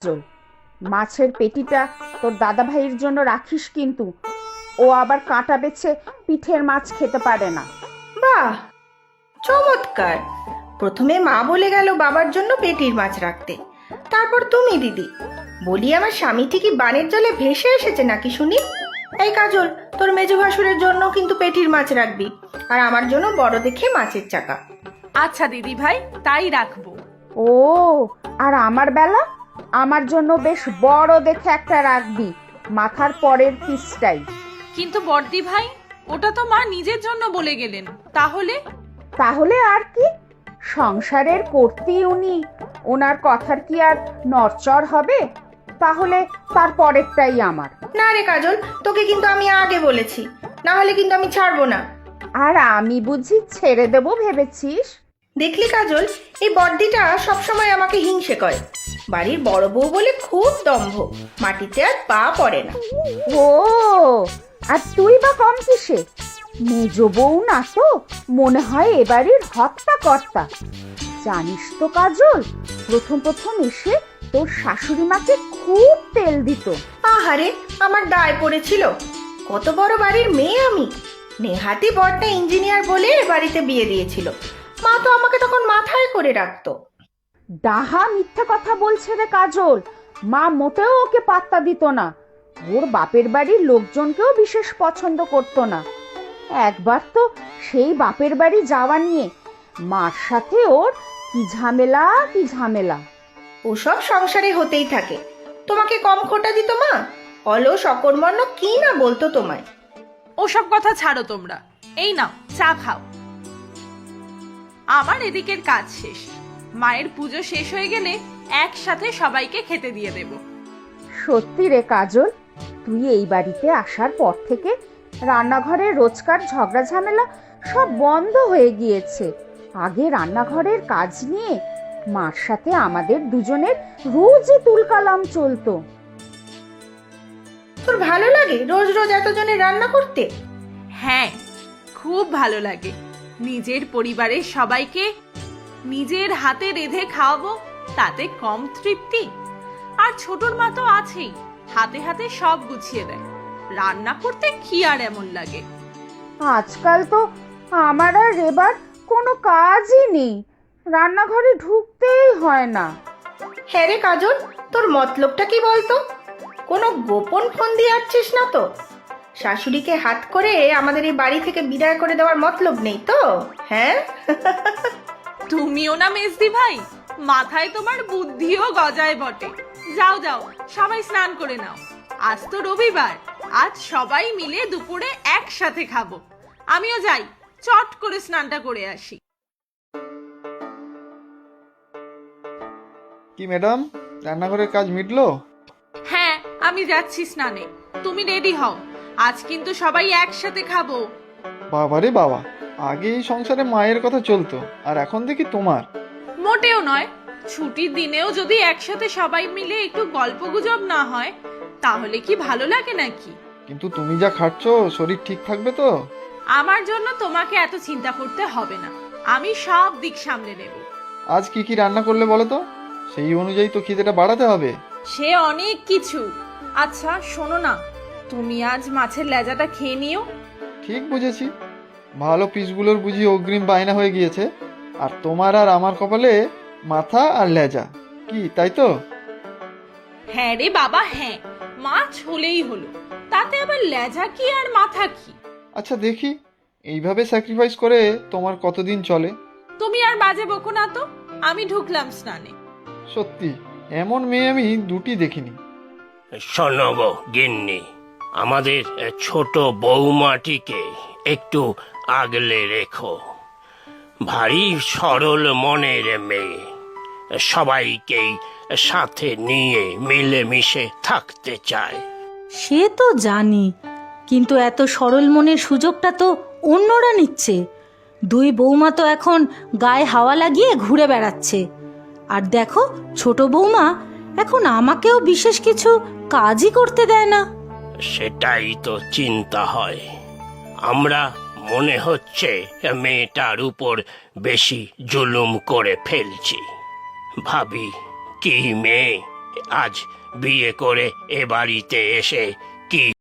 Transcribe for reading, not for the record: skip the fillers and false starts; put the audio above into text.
চল, মাছের পেটিটা তোর দাদা ভাইয়ের জন্য রাখিস কিন্তু। ও আবার কাঁটা বেছে পিঠের মাছ খেতে পারে না। বাহ, চমৎকার! প্রথমে মা বলে গেল বাবার জন্য পেটির মাছ রাখতে, তারপর তুমি দিদি। বলি, আমার স্বামীটি কি বানের জলে ভেসে এসেছে নাকি শুনি? এই কাজল, তোর মেজো ভাসুরের জন্য কিন্তু পেটির মাছ রাখবি, আর আমার জন্য বড় দেখে মাছের চাকা। আচ্ছা দিদি ভাই, তাই রাখবো। ও, আর আমার বেলা আমার জন্য বেশ বড় দেখে একটা রাখবি, মাথার পরের পিসটাই। কিন্তু বড়দি ভাই, ওটা তো মা নিজের জন্য বলে গেলেন। তাহলে? তাহলে আর কি, সংসারের কর্ত্রী উনি, ওনার কথার কি আর নড়চড় হবে? তাহলে তার পরেরটাই আমার। না রে কাজল, তোকে কিন্তু আমি আগে বলেছি, না হলে কিন্তু আমি ছাড়বো না। আর আমি বুঝি ছেড়ে দেবো ভেবেছিস? দেখলি কাজল, এই বড়দিটা সবসময় আমাকে হিংসে করে। বাড়ির বড় বউ বলে খুব দম্ভ, মাটিতে আর পা পড়ে না। ও, আর তুই বা কম কিসে? মেজ বউ না তো, মনে হয় এবাড়ির হত্যা কর্তা। জানিস তো কাজল, প্রথম প্রথম এসে তোর শাশুড়ি মাকে খুব তেল দিত। আহারে, আমার দায় পড়েছিল। কত বড় বাড়ির মেয়ে আমি, নেহাতি বড়টা ইঞ্জিনিয়ার বলে বাড়িতে বিয়ে দিয়েছিল। মা তো আমাকে তখন মাথায় করে রাখতো। ডাহা মিথ্যা কথা বলছে রে কাজল, মা মোটেও ওকে পাত্তা দিত না। ওর বাপের বাড়ির লোকজনকেও বিশেষ পছন্দ করতো না। একবার তো সেই বাপের বাড়ি যাওয়া নিয়ে মার সাথে ওর কি ঝামেলা কি ঝামেলা। ওসব সংসারে হতেই থাকে। তোমাকে কম খোটা দিত মা? অলস অকর্মণ্য কি না বলতো তোমায়। ওসব কথা ছাড়ো তোমরা, এই নাও চা খাও। আমার এদিকের কাজ শেষ, মায়ের পুজো শেষ হয়ে গেলে একসাথে সবাইকে খেতে দিয়ে দেব। সত্যি রে কাজল, তুই এই বাড়িতে আসার পর থেকে রান্নাঘরের রোজকার ঝগড়া ঝামেলা সব বন্ধ হয়ে গিয়েছে। আগে রান্নাঘরের কাজ নিয়ে মার সাথে আমাদের দুজনের রোজই তুলকালাম চলতো। তোর ভালো লাগে রোজ রোজ এতজনের রান্না করতে? হ্যাঁ, খুব ভালো লাগে। নিজের পরিবারের সবাইকে নিজের হাতে রেঁধে খাওয়াবো, তাতে কম তৃপ্তি? আর ছোটর মা তো আছেই, হাতে হাতে সব গুছিয়ে দেয়। রান্না করতে কি আর এমন লাগে? আজকাল তো আমার আর রেবার কোনো কাজই নেই, রান্নাঘরে ঢুকতেই হয় না। হ্যাঁ রে কাজল, তোর মতলবটা কি বলতো? কোনো গোপন ফোন দিয়ে আসছিস না তো? শাশুড়িকে হাত করে আমাদের এই বাড়ি থেকে বিদায় করে দেওয়ার মতলব নেই তো? হ্যাঁ? তুমিও না মেজদি ভাই, মাথায় তোমার বুদ্ধিও গজায় বটে। যাও যাও, সবাই স্নান করে নাও। আজ তো রবিবার, আজ সবাই মিলে দুপুরে একসাথে খাবো। আমিও যাই, চট করে স্নানটা করে আসি। কি ম্যাডাম, রান্নাঘরের কাজ মিটলো? হ্যাঁ, আমি যাচ্ছি স্নানে। তুমি রেডি হও, আজ কিন্তু সবাই একসাথে খাবো। বাবারে বাবা, আগে এই সংসারে মায়ের কথা চলতো, আর এখন দেখি তোমার। মোটেও নয়, ছুটির দিনেও যদি একসাথে সবাই মিলে একটু গল্পগুজব না হয়, তাহলে কি ভালো লাগে নাকি? কিন্তু তুমি যা খাচ্ছো, শরীর ঠিক থাকবে তো? আমার জন্য তোমাকে এত চিন্তা করতে হবে না, আমি সব দিক সামলে নেব। আজ কি কি রান্না করলে বলো তো, সেই অনুযায়ী তো খিদেটা বাড়াতে হবে। সে অনেক কিছু। আচ্ছা শোনো না, তুমি আজ মাছের লেজাটা খেয়ে নিও। ঠিক বুঝেছি, ভালো পিসগুলোর বুঝি অগ্রিম বায়না হয়ে গিয়েছে, আর তোমার আর আমার কপালে মাথা আর লেজা, কি তাই তো? হ্যাঁ রে বাবা, হ্যাঁ, মাছ হলেই হলো, তাতে আবার লেজা কি আর মাথা কি? আচ্ছা দেখি, এইভাবে স্যাক্রিফাইস করে তোমার কতদিন চলে। তুমি আর বাজে বকো না তো, আমি ঢুকলাম স্নানে। সত্যি, এমন মেয়ে আমি দুটি দেখিনি। শোনো গো গিন্নি, আমাদের ছোট বৌমাটিকে একটু আগলে রেখো। ভারী সরল মনের মেয়ে, সবাইকেই সাথে নিয়ে মিলেমিশে থাকতে চায়। সে তো জানি, কিন্তু এত সরল মনের সুযোগটা তো অন্যরা নিচ্ছে। দুই বৌমা তো এখন গায়ে হাওয়া লাগিয়ে ঘুরে বেড়াচ্ছে। আর দেখো, ছোট বৌমা এখন আমাকেও বিশেষ কিছু কাজই করতে দেয় না। সেটাই তো চিন্তা হয়। আমরা মনে হচ্ছে মেয়েটার উপর বেশি জুলুম করে ফেলছি। ভাবি, কি মেয়ে, আজ বিয়ে করে এ বাড়িতে এসে কি